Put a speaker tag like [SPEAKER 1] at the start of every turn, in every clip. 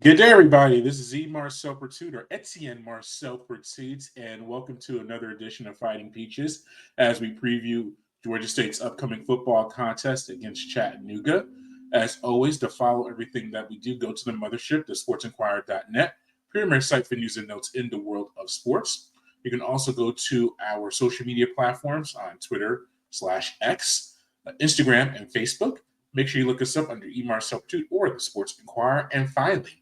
[SPEAKER 1] Good day, everybody. This is E. Marcel Pursuit, or Etienne Marcel Pursuit, and welcome to another edition of Fighting Peaches as we preview Georgia State's upcoming football contest against Chattanooga. As always, to follow everything that we do, go to the mothership, the sportsinquirer.net, premier site for news and notes in the world of sports. You can also go to our social media platforms on Twitter/X, Instagram, and Facebook. Make sure you look us up under E. Marcel Pursuit or the Sports Inquirer. And finally,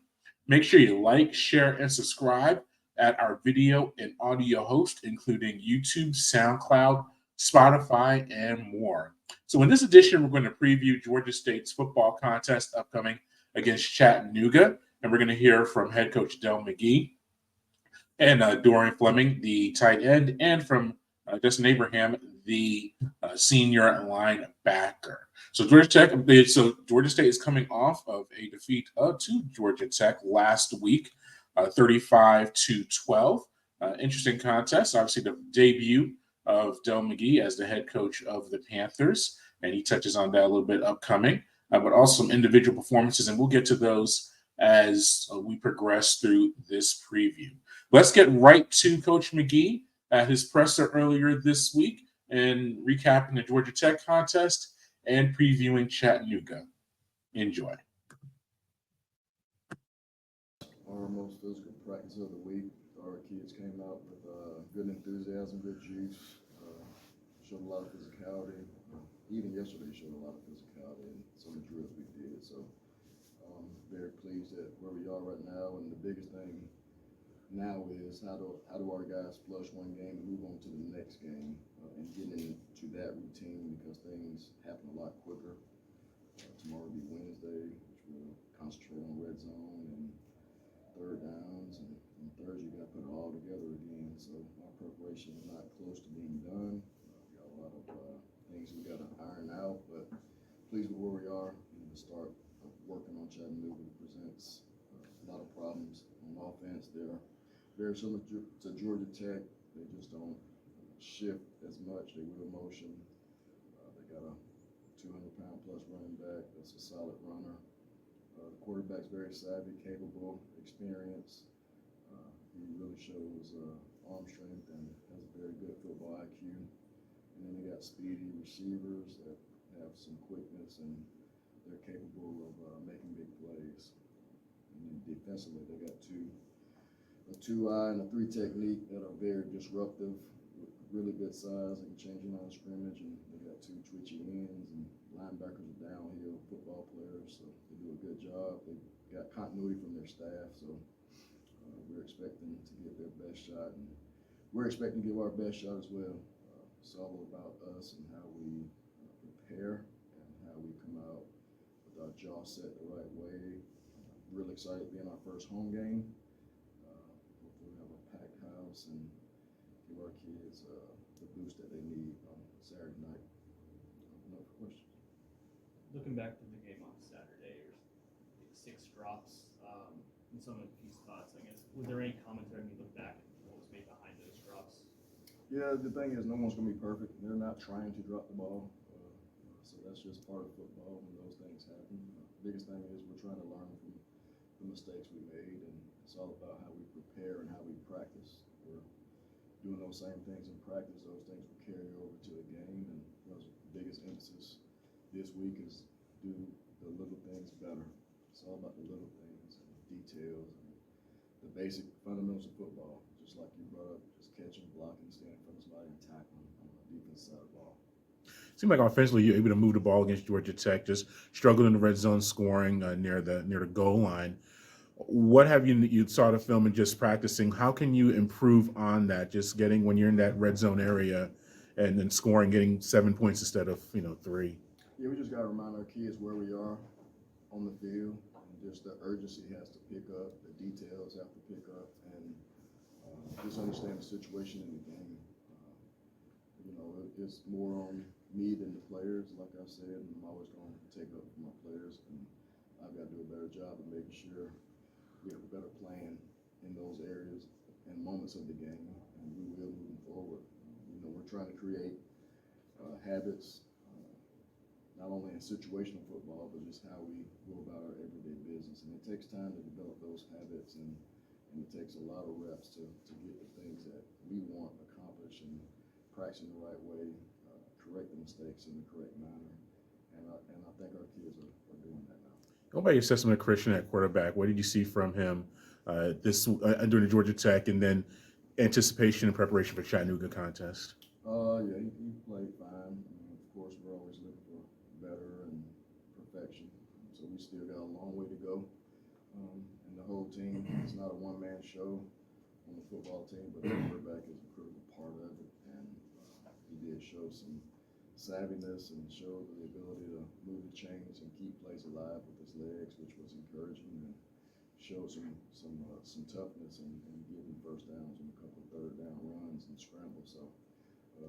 [SPEAKER 1] make sure you like, share, and subscribe at our video and audio host, including YouTube, SoundCloud, Spotify, and more. So, in this edition, we're going to preview Georgia State's football contest upcoming against Chattanooga, and we're going to hear from head coach Dell McGee and Dorian Fleming, the tight end, and from Justin Abraham, the senior linebacker. Georgia State is coming off of a defeat to Georgia Tech last week, 35-12. Interesting contest. Obviously, the debut of Dell McGee as the head coach of the Panthers, and he touches on that a little bit upcoming, but also some individual performances, and we'll get to those as we progress through this preview. Let's get right to Coach McGee at his presser earlier this week and recapping the Georgia Tech contest and previewing Chattanooga. Enjoy.
[SPEAKER 2] Our most physical practice of the week. Our kids came out with good enthusiasm, good juice, showed a lot of physicality. Even yesterday showed a lot of physicality in some of the drills we did. So very pleased at where we are right now. And the biggest thing now is how do our guys flush one game and move on to the next game and get into that routine because things happen a lot quicker. Tomorrow will be Wednesday, which we'll concentrate on red zone and third downs, and Thursday you got to put it all together again. So our preparation is not close to being done. We got a lot of things we got to iron out, but pleased with where we are and to start working on Chattanooga. It presents a lot of problems on offense. They're very similar to Georgia Tech. They just don't shift as much. They will motion. They got a 200-pound plus running back that's a solid runner. The quarterback's very savvy, capable, experienced. He really shows arm strength and has a very good football IQ. And then they got speedy receivers that have some quickness and they're capable of making big plays. And then defensively, they got a 2-eye and a 3 technique that are very disruptive, with really good size. They can change the line of scrimmage, and they got 2 twitchy ends, and linebackers are downhill football players, so they do a good job. They got continuity from their staff, so we're expecting to get their best shot, and we're expecting to give our best shot as well. It's all about us and how we prepare and how we come out with our jaw set the right way. Really excited to be in our first home game. Hopefully we have a packed house and give our kids the boost that they need on Saturday night. No questions.
[SPEAKER 3] Looking back to the game on Saturday, there's 6 drops in some of the key spots, I guess. Was there any commentary when you look back at what was made behind those drops?
[SPEAKER 2] Yeah, the thing is, no one's going to be perfect. They're not trying to drop the ball. So that's just part of football when those things happen. The biggest thing is we're trying to learn from the mistakes we made, and it's all about how we prepare and how we practice. We're doing those same things in practice. Those things will carry over to a game, and the biggest emphasis this week is do the little things better. It's all about the little things and the details and the basic fundamentals of football. Just like you brought up, just catching, blocking, standing in front of somebody and tackling on the defense side of the ball.
[SPEAKER 1] Seemed like offensively you're able to move the ball against Georgia Tech, just struggled in the red zone scoring near the goal line. What have you saw the film and just practicing? How can you improve on that? Just getting when you're in that red zone area and then scoring, getting 7 points instead of 3.
[SPEAKER 2] Yeah, we just got to remind our kids where we are on the field, and just the urgency has to pick up, the details have to pick up, and just understand the situation in the game. It's more on me than the players, like I said, and I'm always going to take up for my players, and I've got to do a better job of making sure we have a better plan in those areas and moments of the game, and we will moving forward. We're trying to create habits, not only in situational football, but just how we go about our everyday business. business, and it takes time to develop those habits, and it takes a lot of reps to get the things that we want accomplished, and practicing the right way, correct the mistakes in the correct manner, and I think our kids are doing that now.
[SPEAKER 1] What about your assessment of Christian at quarterback? What did you see from him during the Georgia Tech, and then anticipation and preparation for Chattanooga contest?
[SPEAKER 2] Yeah, he played fine. Of course, we're always looking for better and perfection, so we still got a long way to go. And the whole team, it's not a one-man show on the football team, but the quarterback is a critical part of it. And he did show some savviness and showed the ability to move the chains and keep plays alive with his legs, which was encouraging, and showed some toughness and getting first downs on a couple of third down runs and scrambles. So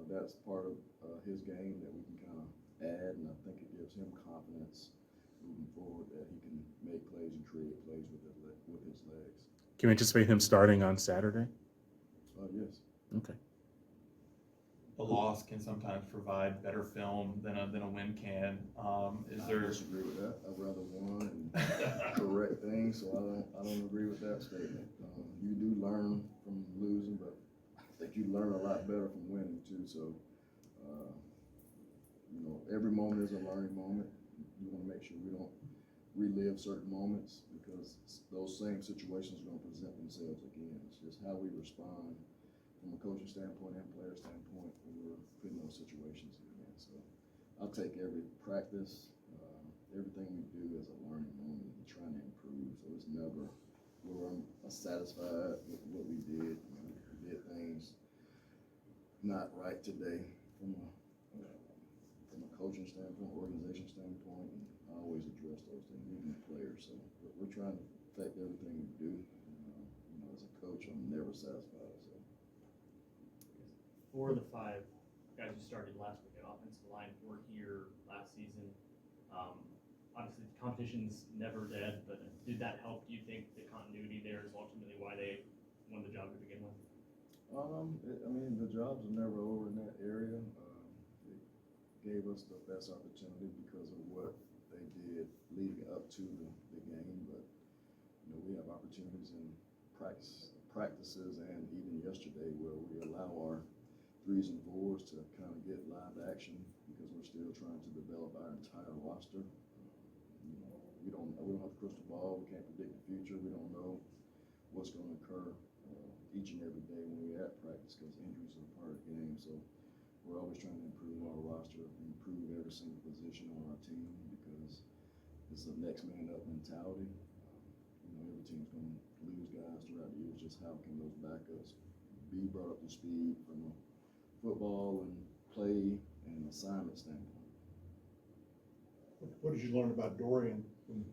[SPEAKER 2] that's part of his game that we can kind of add, and I think it gives him confidence moving forward that he can make plays and create plays with his legs.
[SPEAKER 1] Can we anticipate him starting on Saturday?
[SPEAKER 2] Yes.
[SPEAKER 1] Okay.
[SPEAKER 4] A loss can sometimes provide better film than a win can.
[SPEAKER 2] I disagree with that. I'd rather win and correct things, so I don't agree with that statement. You do learn from losing, but I think you learn a lot better from winning too. So, every moment is a learning moment. You want to make sure we don't relive certain moments, because those same situations are going to present themselves again. It's just how we respond from a coaching standpoint and player standpoint when we're put in those situations again. So I'll take every practice, everything we do as a learning moment and trying to improve. So it's never where I'm satisfied with what we did. We did things not right today from a coaching standpoint, organization standpoint, and I always address those things, even the players. So we're trying to perfect everything we do. As a coach, I'm never satisfied. So.
[SPEAKER 3] 4 of the 5 guys who started last week at offensive line were here last season. Obviously, the competition's never dead, but did that help? Do you think the continuity there is ultimately why they won the job to begin with?
[SPEAKER 2] The jobs are never over in that area. It gave us the best opportunity because of what they did leading up to the game. But we have opportunities in practices and even yesterday where we allow our 3s and 4s to kind of get live action because we're still trying to develop our entire roster. We don't have a crystal ball. We can't predict the future. We don't know what's going to occur each and every day when we're at practice, because injuries are a part of the game. So we're always trying to improve our roster, improve every single position on our team, because it's a next man up mentality. Every team's going to lose guys throughout the year. Just how can those backups be brought up to speed from a football and play and assignment standpoint?
[SPEAKER 5] What did you learn about Dorian from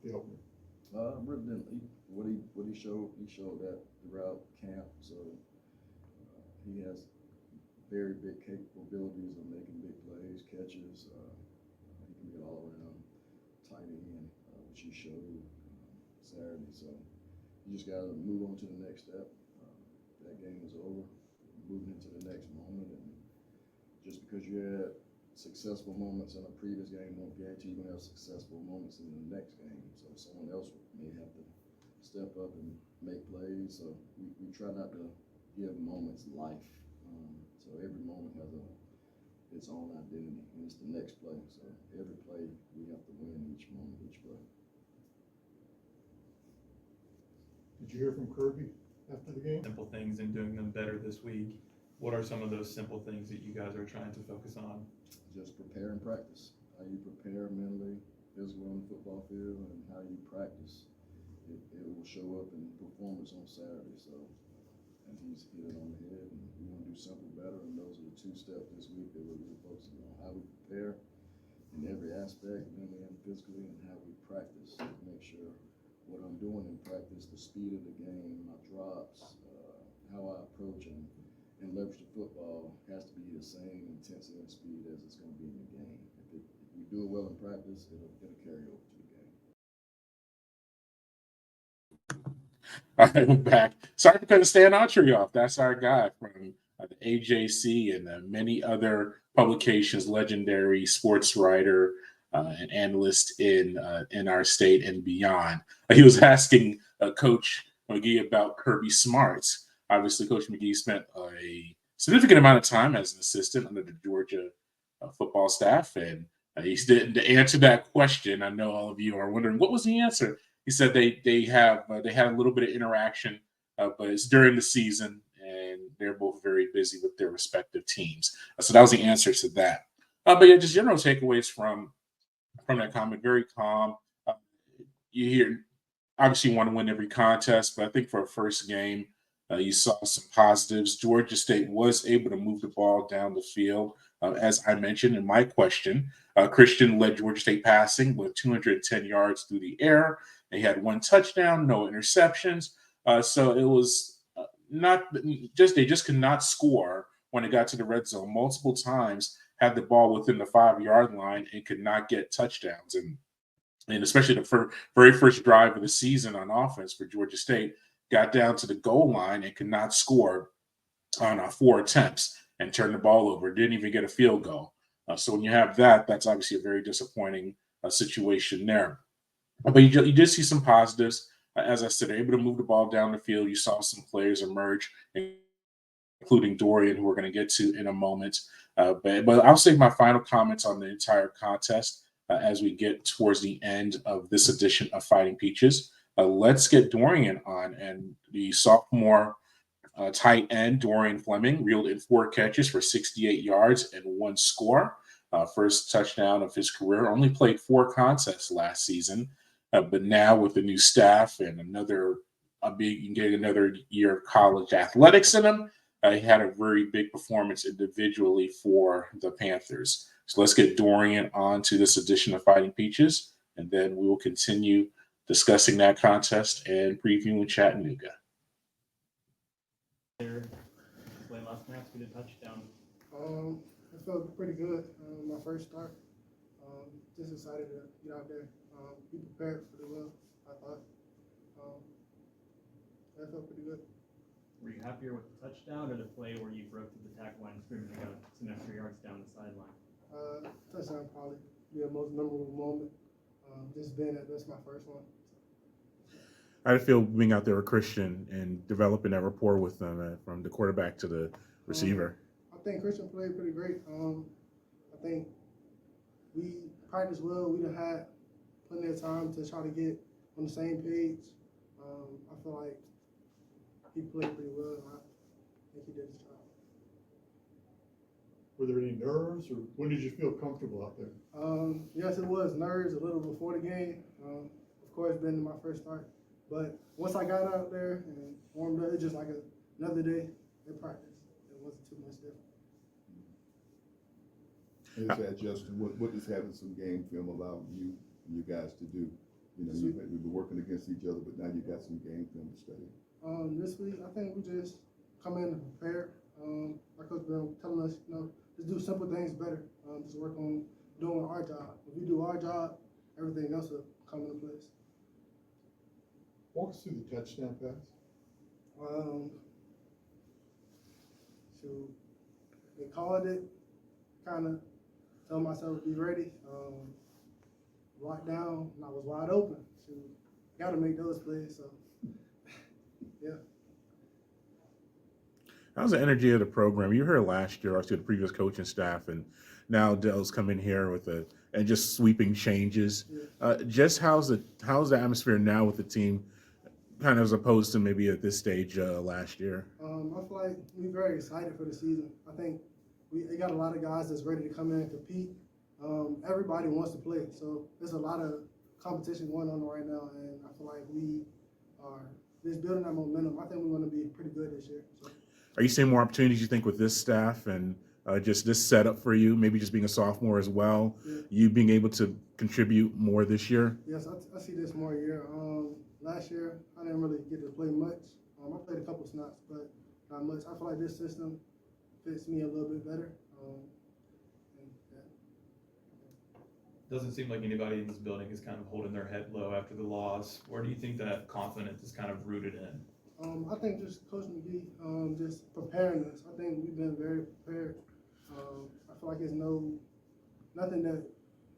[SPEAKER 5] the opener?
[SPEAKER 2] Really didn't. What he showed that throughout camp. So he has very big capabilities of making big plays, catches. He can be all around tight end, which he showed Saturday. So you just got to move on to the next step. That game is over. Moving into the next moment, and just because you had successful moments in a previous game won't guarantee you're going to have successful moments in the next game. So someone else may have to step up and make plays. So we try not to give moments life. So every moment has its own identity, and it's the next play. So every play we have to win each moment, each play.
[SPEAKER 5] Did you hear from Kirby after the game?
[SPEAKER 4] Simple things and doing them better this week. What are some of those simple things that you guys are trying to focus on?
[SPEAKER 2] Just prepare and practice. How you prepare mentally, physically on the football field, and how you practice. It will show up in performance on Saturday. So, and he's hit it on the head, and we want to do simple better, and those are the 2 steps this week that we're really focusing on: how we prepare in every aspect, mentally and physically, and how we practice to make sure what I'm doing in practice, the speed of the game, my drops, how I approach and leverage the football has to be the same intensity and speed as it's going to be in the game. If we do it well in practice, it'll carry over to the game.
[SPEAKER 1] All right, we're back. Sorry for cutting Stan Autry off. That's our guy from the AJC and many other publications, legendary sports writer, an analyst in our state and beyond. He was asking Coach McGee about Kirby Smarts. Obviously, Coach McGee spent a significant amount of time as an assistant under the Georgia football staff, and he didn't answer that question. I know all of you are wondering what was the answer. He said they had a little bit of interaction, but it's during the season, and they're both very busy with their respective teams. So that was the answer to that. But yeah, just general takeaways from that comment. Very calm. You hear obviously you want to win every contest, but I think for a first game, you saw some positives. Georgia State was able to move the ball down the field. As I mentioned in my question, Christian led Georgia State passing with 210 yards through the air. They had 1 touchdown, no interceptions. So it was not just they just could not score when it got to the red zone. Multiple times had the ball within the 5-yard line and could not get touchdowns. And especially the very first drive of the season on offense for Georgia State, got down to the goal line and could not score on 4 attempts and turned the ball over. Didn't even get a field goal. So when you have that, that's obviously a very disappointing situation there. But you did see some positives. As I said, they're able to move the ball down the field. You saw some players emerge, including Dorian, who we're going to get to in a moment. But I'll save my final comments on the entire contest as we get towards the end of this edition of Fighting Peaches. Let's get Dorian on. And the sophomore tight end, Dorian Fleming, reeled in 4 catches for 68 yards and 1 score. First touchdown of his career. Only played 4 contests last season. But now with the new staff and another year of college athletics in him, he had a very big performance individually for the Panthers. So let's get Dorian on to this edition of Fighting Peaches, and then we will continue discussing that contest and previewing Chattanooga.
[SPEAKER 3] Play last match, get a touchdown.
[SPEAKER 6] It felt pretty good. My first start. Just excited to get out there. Be prepared for the well, I thought. That felt pretty good.
[SPEAKER 3] Were you happier with the touchdown or the play where you broke through the tackle line and scrimmage and got some extra yards down the sideline?
[SPEAKER 6] Touchdown probably be the most memorable moment. Just being that's my first one.
[SPEAKER 1] How did it feel being out there with Christian and developing that rapport with them from the quarterback to the receiver?
[SPEAKER 6] I think Christian played pretty great. I think we practiced well. We done had plenty of time to try to get on the same page. I feel like he played pretty well. I think he did his job.
[SPEAKER 5] Were there any nerves, or when did you feel comfortable out there?
[SPEAKER 6] Yes, it was nerves a little before the game. Of course, being my first start. But once I got out there and warmed up, it's just like another day in practice. It wasn't too much different.
[SPEAKER 2] And it's that, Justin, what does having some game film allow you guys to do? You know, we've been working against each other, but now you got some game film to study.
[SPEAKER 6] This week, I think we just come in and prepare. Like Coach Bell telling us, just do simple things better. Just work on doing our job. If we do our job, everything else will come into place.
[SPEAKER 5] Walk us through the touchdown pass.
[SPEAKER 6] They called it, kind of told myself to be ready. Locked down, and I was wide open. Got to make those plays, so yeah.
[SPEAKER 1] How's the energy of the program? You heard last year, obviously, the previous coaching staff, and now Dell's coming here with and just sweeping changes.
[SPEAKER 6] Yeah.
[SPEAKER 1] Just how's the atmosphere now with the team, kind of as opposed to maybe at this stage last year?
[SPEAKER 6] I feel like we're very excited for the season. I think we got a lot of guys that's ready to come in and compete. Everybody wants to play, so there's a lot of competition going on right now, and I feel like we are just building that momentum. I think we're going to be pretty good this year. So.
[SPEAKER 1] Are you seeing more opportunities, you think, with this staff and just this setup for you, maybe just being a sophomore as well, you being able to contribute more this year?
[SPEAKER 6] Yes, I see this more year. Last year, I didn't really get to play much. I played a couple snaps, but not much. I feel like this system fits me a little bit better.
[SPEAKER 4] Doesn't seem like anybody in this building is kind of holding their head low after the loss. Where do you think that confidence is kind of rooted in?
[SPEAKER 6] I think just Coach McGee, just preparing us. I think we've been very prepared. I feel like there's nothing that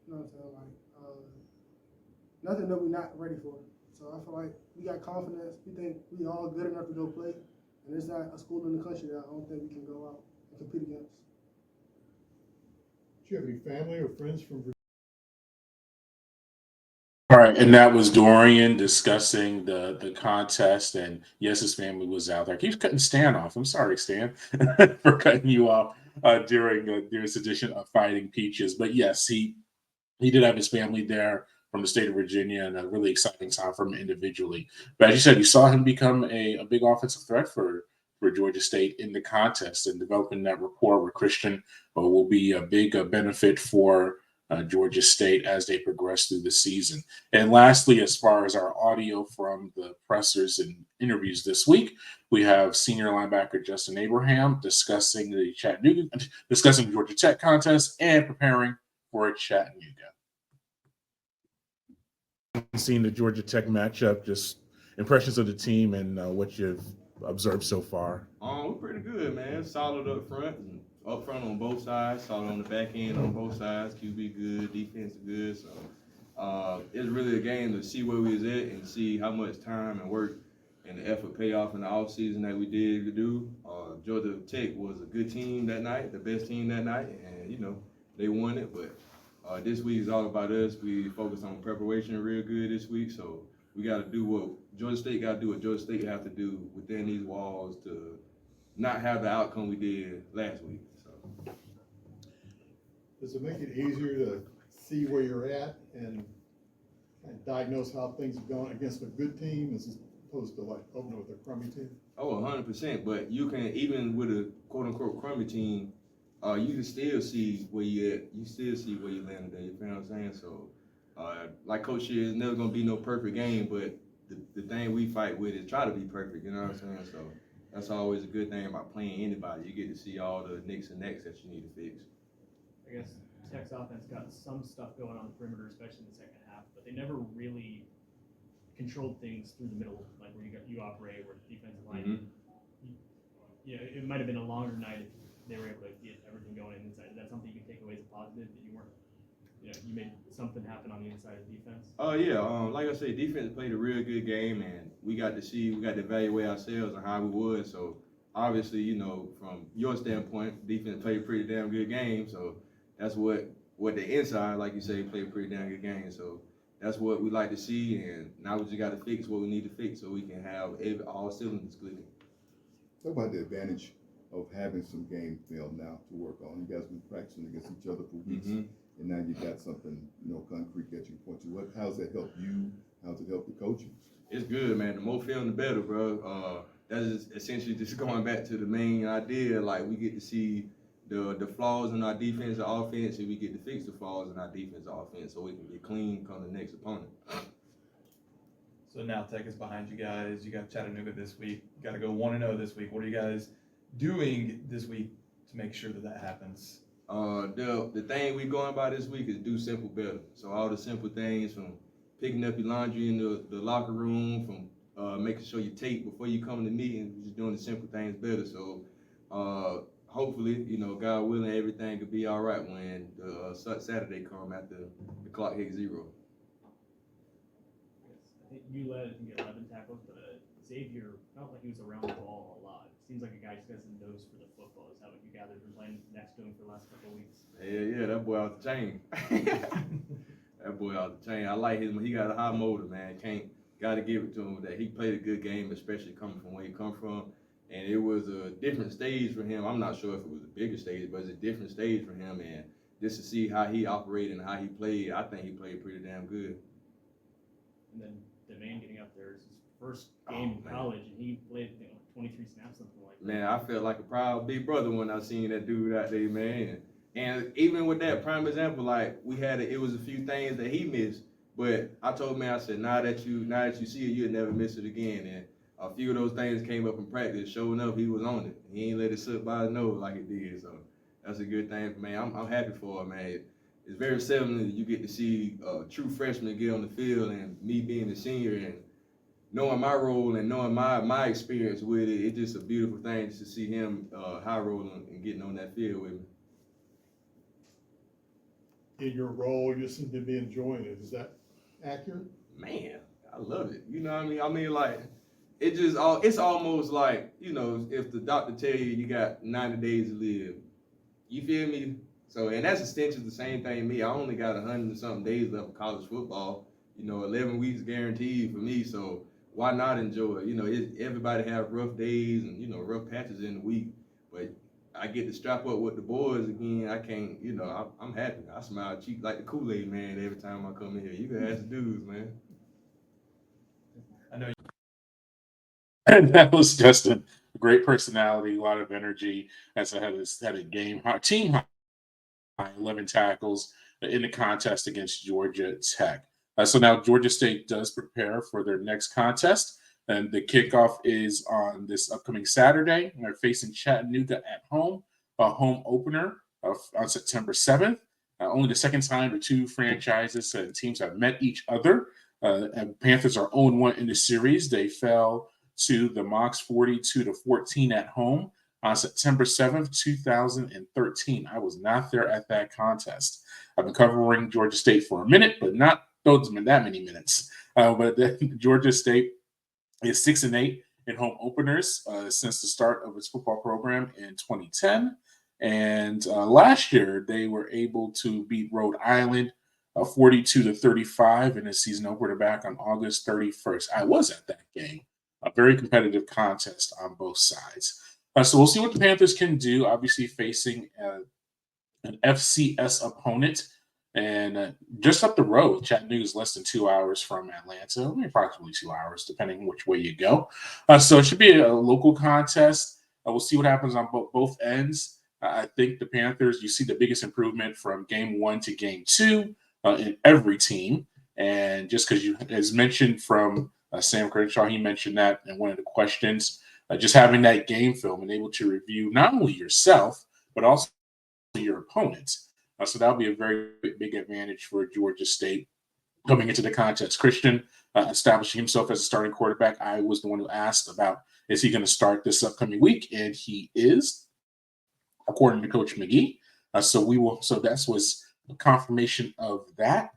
[SPEAKER 6] You know what I'm saying? Like, nothing that we're not ready for. So I feel like we got confidence. We think we all good enough to go play. And there's not a school in the country that I don't think we can go out and compete against.
[SPEAKER 5] Do you have any family or friends from Virginia?
[SPEAKER 1] All right, and that was Dorian discussing the contest, and yes, his family was out there. Keeps cutting Stan off. I'm sorry, Stan, for cutting you off during this edition of Fighting Peaches. But yes, he did have his family there from the state of Virginia, and a really exciting time for him individually. But as you said, you saw him become a big offensive threat for Georgia State in the contest, and developing that rapport with Christian will be a big benefit for Georgia State as they progress through the season. And lastly, as far as our audio from the pressers and interviews this week, we have senior linebacker Justin Abraham discussing the Georgia Tech contest and preparing for Chattanooga. Seeing the Georgia Tech matchup, just impressions of the team and what you've observed so far.
[SPEAKER 7] We're pretty good, man. Solid up front and up front on both sides. Solid on the back end on both sides. QB good, defense good. So it's really a game to see where we was at and see how much time and work and the effort pay off in the offseason that we did to do. Georgia Tech was a good team that night, the best team that night, and they won it. But this week is all about us. We focus on preparation real good this week, so we got to do what Georgia State got to do. What Georgia State have to do within these walls to not have the outcome we did last week. So,
[SPEAKER 5] Does it make it easier to see where you're at and diagnose how things have gone against a good team as opposed to like opening with a crummy team?
[SPEAKER 7] Oh, 100%. But you can, even with a quote unquote crummy team, you can still see where you at. You still see where you landed there. You feel what I'm saying? So, like Coach said, it's never gonna be no perfect game, but the thing we fight with is try to be perfect. You know what I'm saying? So that's always a good thing about playing anybody. You get to see all the nicks and necks that you need to fix.
[SPEAKER 3] I guess Tech's offense got some stuff going on the perimeter, especially in the second half, but they never really controlled things through the middle, like where you operate, where the defensive line. It might have been a longer night if they were able to get everything going inside. Is that something you can take away as a positive, that you weren't, you made something happen on the inside of defense?
[SPEAKER 7] Oh yeah, like I said, defense played a real good game, and we got to evaluate ourselves and how we would. So obviously, from your standpoint, defense played a pretty damn good game. So that's what the inside, like you say, played a pretty damn good game. So that's what we like to see, and now we just got to fix what we need to fix so we can have all cylinders clicking.
[SPEAKER 2] Talk about the advantage of having some game film now to work on. You guys been practicing against each other for weeks, and now you got something, concrete that you point to. How's that help you? How's it help the coaching?
[SPEAKER 7] It's good, man. The more film, the better, bro. That's just essentially just going back to the main idea. Like, we get to see the flaws in our defense and offense, and we get to fix the flaws in our defense and offense so we can get clean come the next opponent.
[SPEAKER 4] So now Tech is behind you guys. You got Chattanooga this week. You got to go 1-0 this week. What are you guys doing this week to make sure that happens?
[SPEAKER 7] The thing we going by this week is do simple better. So all the simple things, from picking up your laundry in the locker room, from making sure you tape before you come to meetings, just doing the simple things better. So hopefully, God willing, everything could be all right when the Saturday come after the clock hits 0.
[SPEAKER 3] I think you led, I think, 11 tackles, but Xavier felt like he was around the ball a lot. Seems like a guy who has a nose for the football. Is that what you gathered from playing next to him for the last couple of weeks?
[SPEAKER 7] Yeah, that boy out the chain. That boy out the chain. I like him. He got a high motor, man. Got to give it to him that he played a good game, especially coming from where he come from. And it was a different stage for him. I'm not sure if it was a bigger stage, but it's a different stage for him. And just to see how he operated and how he played, I think he played pretty damn good.
[SPEAKER 3] And then the man getting up there is his first game in college, and he played 23 snaps, something like that.
[SPEAKER 7] Man, I felt like a proud big brother when I seen that dude out there, man. And even with that prime example, like it was a few things that he missed, but I told him, I said, now that you see it, you'll never miss it again. And a few of those things came up in practice. Sure enough, he was on it. He ain't let it slip by his nose like it did. So that's a good thing for me. I'm happy for him, man. It's very seldom that you get to see a true freshman get on the field, and me being a senior and knowing my role and knowing my experience with it, it's just a beautiful thing just to see him high rolling and getting on that field with me.
[SPEAKER 5] in your role, you seem to be enjoying it. Is that accurate?
[SPEAKER 7] Man, I love it. You know what I mean? I mean, like, it's almost like, you know, if the doctor tell you got 90 days to live, you feel me? So, and that's essentially the same thing to me. I only got 100 and something days left of college football, you know, 11 weeks guaranteed for me. So why not enjoy it? You know, everybody have rough days and, you know, rough patches in the week, but I get to strap up with the boys again. I can't, you know, I'm happy. I smile cheap like the Kool-Aid man every time I come in here. You can ask the dudes, man.
[SPEAKER 4] I know
[SPEAKER 1] And that was Justin. Great personality, a lot of energy. As I had a game team high 11 tackles in the contest against Georgia Tech. So now Georgia State does prepare for their next contest, and the kickoff is on this upcoming Saturday. They're facing Chattanooga at home, a home opener on September 7th. Only the second time the two franchises and teams have met each other. And Panthers are 0-1 in the series. They fell to the Mocs 42-14 at home on September 7th, 2013. I was not there at that contest. I've been covering Georgia State for a minute, but not those that many minutes. But Georgia State is 6-8 in home openers since the start of its football program in 2010. And last year, they were able to beat Rhode Island 42-35 in a season opener back on August 31st. I was at that game. A very competitive contest on both sides. So we'll see what the Panthers can do, obviously facing an FCS opponent. And just up the road, Chattanooga is less than 2 hours from Atlanta, approximately 2 hours, depending which way you go. So it should be a local contest. We'll see what happens on both ends. I think the Panthers, you see the biggest improvement from game 1 to game 2 in every team. And just because you, as mentioned from Sam Crenshaw, he mentioned that in one of the questions, just having that game film and able to review not only yourself, but also your opponents. So that'll be a very big advantage for Georgia State coming into the contest. Christian establishing himself as a starting quarterback. I was the one who asked about, is he going to start this upcoming week? And he is, according to Coach McGee. So that was a confirmation of that.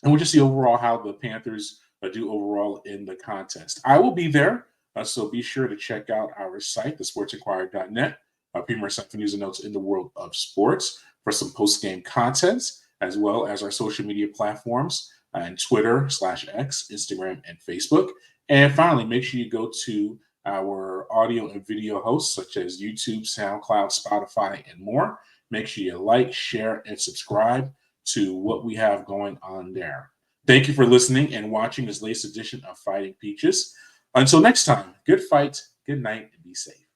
[SPEAKER 1] And we'll just see overall how the Panthers do overall in the contest. I will be there, so be sure to check out our site, thesportsinquirer.net, premier site for news and notes in the world of sports, for some post-game contents, as well as our social media platforms and Twitter/X, Instagram, and Facebook. And finally, make sure you go to our audio and video hosts, such as YouTube, SoundCloud, Spotify, and more. Make sure you like, share, and subscribe to what we have going on there. Thank you for listening and watching this latest edition of Fighting Peaches. Until next time, good fight, good night, and be safe.